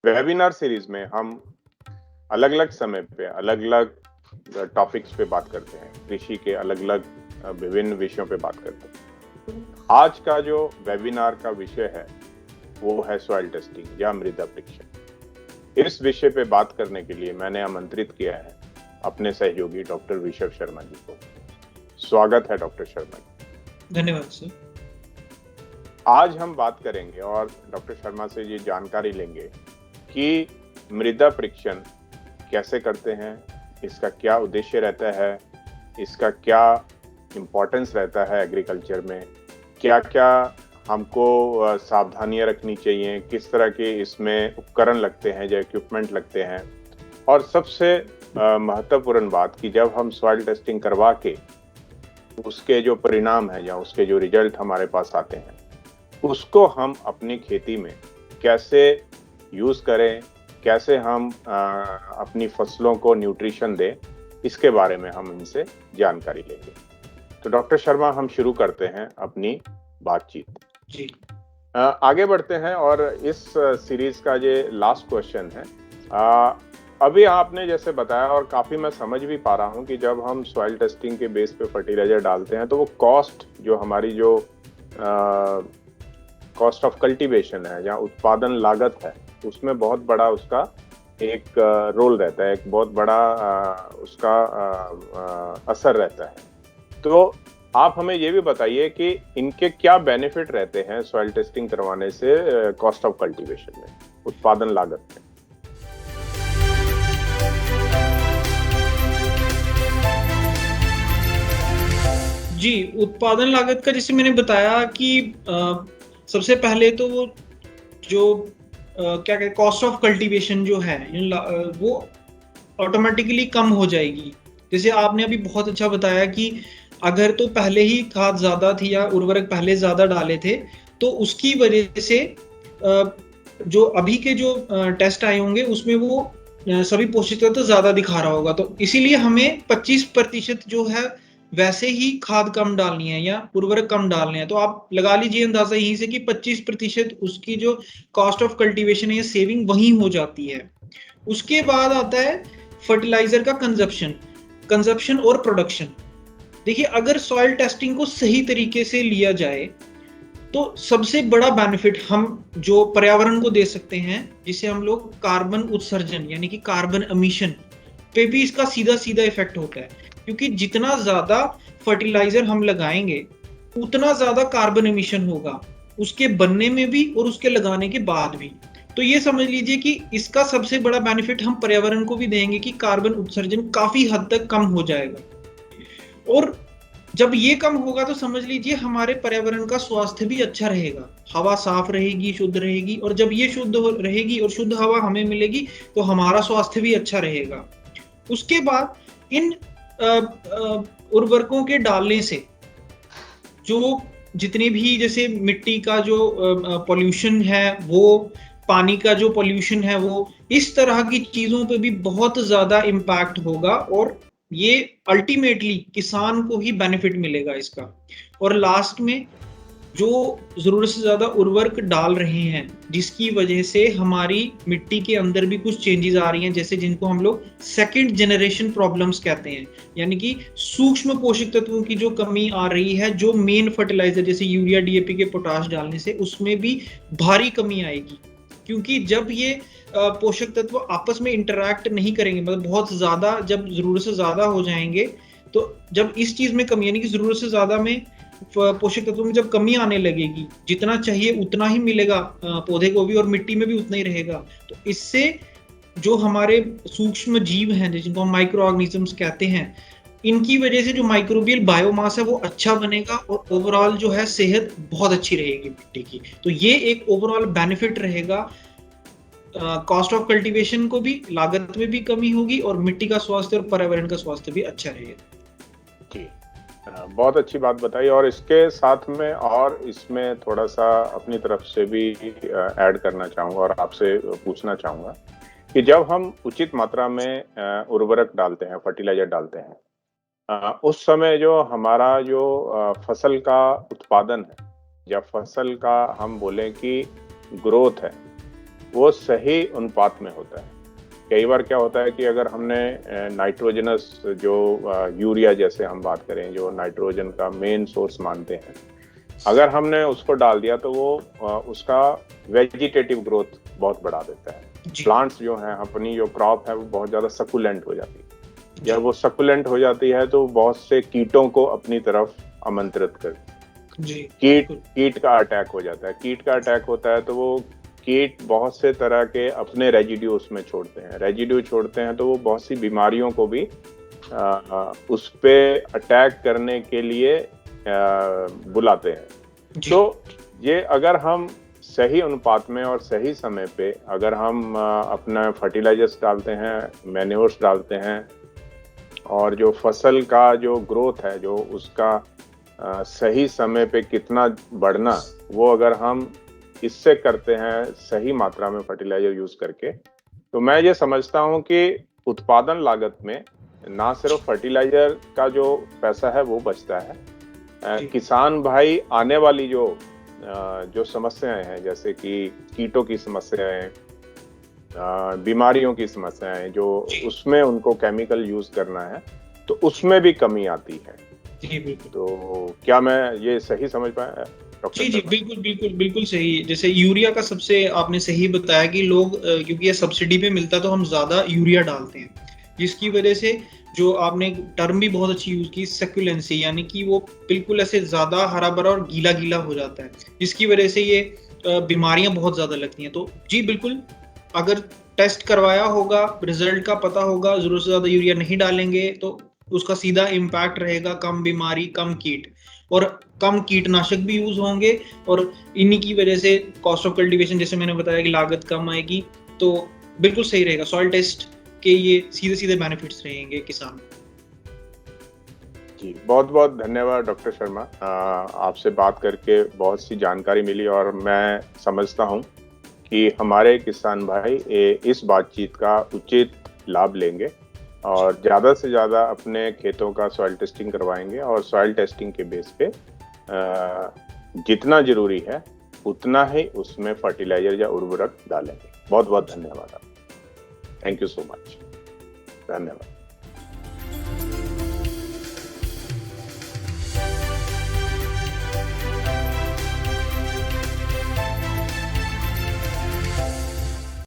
Webinar series में हम अलग अलग समय पे अलग अलग टॉपिक्स पे बात करते हैं, कृषि के अलग अलग विभिन्न विषयों पे बात करते हैं। आज का जो वेबिनार का विषय है वो है सॉइल टेस्टिंग या मृदा परीक्षण। इस विषय पे बात करने के लिए मैंने आमंत्रित किया है अपने सहयोगी डॉक्टर विशव शर्मा जी को। स्वागत है डॉक्टर शर्मा जी। धन्यवाद सर। आज हम बात करेंगे और डॉक्टर शर्मा से ये जानकारी लेंगे कि मृदा परीक्षण कैसे करते हैं, इसका क्या उद्देश्य रहता है, इसका क्या इम्पोर्टेंस रहता है एग्रीकल्चर में, क्या क्या हमको सावधानियां रखनी चाहिए, किस तरह के इसमें उपकरण लगते हैं या इक्विपमेंट लगते हैं, और सबसे महत्वपूर्ण बात कि जब हम सॉइल टेस्टिंग करवा के उसके जो परिणाम है या उसके जो रिजल्ट हमारे पास आते हैं उसको हम अपनी खेती में कैसे यूज करें, कैसे हम अपनी फसलों को न्यूट्रिशन दें, इसके बारे में हम इनसे जानकारी लेंगे। तो डॉक्टर शर्मा, हम शुरू करते हैं अपनी बातचीत जी। आगे बढ़ते हैं और इस सीरीज का ये लास्ट क्वेश्चन है। अभी आपने जैसे बताया और काफी मैं समझ भी पा रहा हूँ कि जब हम सॉइल टेस्टिंग के बेस पे फर्टिलाइजर डालते हैं तो वो कॉस्ट, जो हमारी जो कॉस्ट ऑफ कल्टीवेशन है या उत्पादन लागत है, उसमें बहुत बड़ा उसका एक रोल रहता है, एक बहुत बड़ा उसका असर रहता है। तो आप हमें ये भी बताइए कि इनके क्या बेनिफिट रहते हैं सॉइल टेस्टिंग करवाने से कॉस्ट ऑफ कल्टीवेशन में, उत्पादन लागत में। जी, उत्पादन लागत का जैसे मैंने बताया कि सबसे पहले तो वो जो क्या कहते कॉस्ट ऑफ कल्टीवेशन जो है वो ऑटोमेटिकली कम हो जाएगी। जैसे आपने अभी बहुत अच्छा बताया कि अगर तो पहले ही खाद ज्यादा थी या उर्वरक पहले ज्यादा डाले थे तो उसकी वजह से जो अभी के जो टेस्ट आए होंगे उसमें वो सभी पोषक तत्व ज्यादा दिखा रहा होगा। तो इसीलिए हमें 25% जो है वैसे ही खाद कम डालनी है या उर्वरक कम डालने हैं। तो आप लगा लीजिए अंदाजा यहीं से कि 25% उसकी जो कॉस्ट ऑफ कल्टीवेशन है सेविंग वहीं हो जाती है। उसके बाद आता है फर्टिलाइजर का कंजप्शन और प्रोडक्शन। देखिए, अगर सॉइल टेस्टिंग को सही तरीके से लिया जाए तो सबसे बड़ा बेनिफिट हम जो पर्यावरण को दे सकते हैं, जिसे हम लोग कार्बन उत्सर्जन यानी कि कार्बन एमिशन पे भी इसका सीधा सीधा इफेक्ट होता है। क्योंकि जितना ज्यादा फर्टिलाइजर हम लगाएंगे उतना ज्यादा कार्बन एमिशन होगा, उसके बनने में भी और उसके लगाने के बाद भी। तो ये समझ लीजिए कि इसका सबसे बड़ा बेनिफिट हम पर्यावरण को भी देंगे कि कार्बन उत्सर्जन काफी हद तक कम हो जाएगा। और जब ये कम होगा तो समझ लीजिए हमारे पर्यावरण का स्वास्थ्य भी अच्छा रहेगा, हवा साफ रहेगी, शुद्ध रहेगी, और जब ये शुद्ध रहेगी और शुद्ध हवा हमें मिलेगी तो हमारा स्वास्थ्य भी अच्छा रहेगा। उसके बाद इन उर्वरकों के डालने से जो जितने भी जैसे मिट्टी का जो पॉल्यूशन है, वो पानी का जो पॉल्यूशन है, वो इस तरह की चीजों पे भी बहुत ज्यादा इम्पैक्ट होगा और ये अल्टीमेटली किसान को ही बेनिफिट मिलेगा इसका। और लास्ट में जो जरूरत से ज्यादा उर्वरक डाल रहे हैं जिसकी वजह से हमारी मिट्टी के अंदर भी कुछ चेंजेस आ रही हैं, जैसे जिनको हम लोग सेकंड जनरेशन प्रॉब्लम्स कहते हैं, यानी कि सूक्ष्म पोषक तत्वों की जो कमी आ रही है, जो मेन फर्टिलाइजर जैसे यूरिया, डीएपी के पोटाश डालने से उसमें भी भारी कमी आएगी। क्योंकि जब ये पोषक तत्व आपस में इंटरैक्ट नहीं करेंगे, मतलब बहुत ज्यादा जब जरूरत से ज्यादा हो जाएंगे, तो जब इस चीज में कमी यानी कि जरूरत से ज्यादा में पोषक तत्वों में जब कमी आने लगेगी, जितना चाहिए उतना ही मिलेगा पौधे को भी और मिट्टी में भी उतना ही रहेगा। तो इससे जो हमारे सूक्ष्म जीव हैं जिनको हम माइक्रो ऑर्गेनिजम्स कहते हैं, इनकी वजह से जो माइक्रोबियल बायोमास है वो अच्छा बनेगा और ओवरऑल जो है सेहत बहुत अच्छी रहेगी मिट्टी की। तो ये एक ओवरऑल बेनिफिट रहेगा, कॉस्ट ऑफ कल्टीवेशन को भी, लागत में भी कमी होगी और मिट्टी का स्वास्थ्य और पर्यावरण का स्वास्थ्य भी अच्छा रहेगा। जी, बहुत अच्छी बात बताई। और इसके साथ में और इसमें थोड़ा सा अपनी तरफ से भी ऐड करना चाहूँगा और आपसे पूछना चाहूँगा कि जब हम उचित मात्रा में उर्वरक डालते हैं, फर्टिलाइजर डालते हैं, उस समय जो हमारा जो फसल का उत्पादन है या फसल का हम बोलें कि ग्रोथ है, वो सही अनुपात में होता है। कई बार क्या होता है कि अगर हमने नाइट्रोजनस जो यूरिया जैसे हम बात करें, जो नाइट्रोजन का मेन सोर्स मानते हैं, अगर हमने उसको डाल दिया तो वो उसका वेजिटेटिव ग्रोथ बहुत बढ़ा देता है। प्लांट्स जो हैं, अपनी जो क्रॉप है वो बहुत ज्यादा सकुलेंट हो जाती है। जब वो सकुलेंट हो जाती है तो बहुत से कीटों को अपनी तरफ आमंत्रित करती है। कीट का अटैक हो जाता है। कीट का अटैक होता है तो वो कीट बहुत से तरह के अपने रेजिड्यू उसमें छोड़ते हैं। रेजिड्यू छोड़ते हैं तो वो बहुत सी बीमारियों को भी उस पे अटैक करने के लिए बुलाते हैं। तो ये अगर हम सही अनुपात में और सही समय पे अगर हम अपना फर्टिलाइजर्स डालते हैं, मैन्योर्स डालते हैं, और जो फसल का जो ग्रोथ है, जो उसका सही समय पे कितना बढ़ना, वो अगर हम इससे करते हैं सही मात्रा में फर्टिलाइजर यूज करके, तो मैं ये समझता हूँ कि उत्पादन लागत में ना सिर्फ फर्टिलाइजर का जो पैसा है वो बचता है, किसान भाई आने वाली जो समस्याएं हैं, जैसे कि कीटों की समस्याएं, बीमारियों की समस्याएं, जो उसमें उनको केमिकल यूज करना है, तो उसमें भी कमी आती है। तो क्या मैं ये सही समझ पाया? जी, बिल्कुल सही। जैसे यूरिया का सबसे आपने सही बताया कि लोग क्योंकि ये सब्सिडी पे मिलता है तो हम ज्यादा यूरिया डालते हैं, जिसकी वजह से जो आपने टर्म भी बहुत अच्छी यूज की, सेक्युलेंसी, यानी कि वो बिल्कुल ऐसे ज्यादा हरा भरा और गीला गीला हो जाता है, जिसकी वजह से ये बीमारियां बहुत ज्यादा लगती हैं। तो जी बिल्कुल, अगर टेस्ट करवाया होगा, रिजल्ट का पता होगा, जरूरत से ज्यादा यूरिया नहीं डालेंगे तो उसका सीधा इम्पैक्ट रहेगा कम बीमारी, कम कीट और कम कीटनाशक भी यूज होंगे, और इन्हीं की वजह से कॉस्ट ऑफ कल्टीवेशन, जैसे मैंने बताया कि लागत कम आएगी। तो बिल्कुल सही रहेगा, सॉइल टेस्ट के ये सीधे सीधे बेनिफिट्स रहेंगे किसान। जी, बहुत बहुत धन्यवाद डॉक्टर शर्मा। आपसे बात करके बहुत सी जानकारी मिली और मैं समझता हूँ कि हमारे किसान भाई इस बातचीत का उचित लाभ लेंगे और ज़्यादा से ज़्यादा अपने खेतों का सॉइल टेस्टिंग करवाएंगे, और सॉइल टेस्टिंग के बेस पे जितना जरूरी है उतना ही उसमें फर्टिलाइजर या उर्वरक डालेंगे। बहुत बहुत धन्यवाद आप। Thank you so much. धन्यवाद।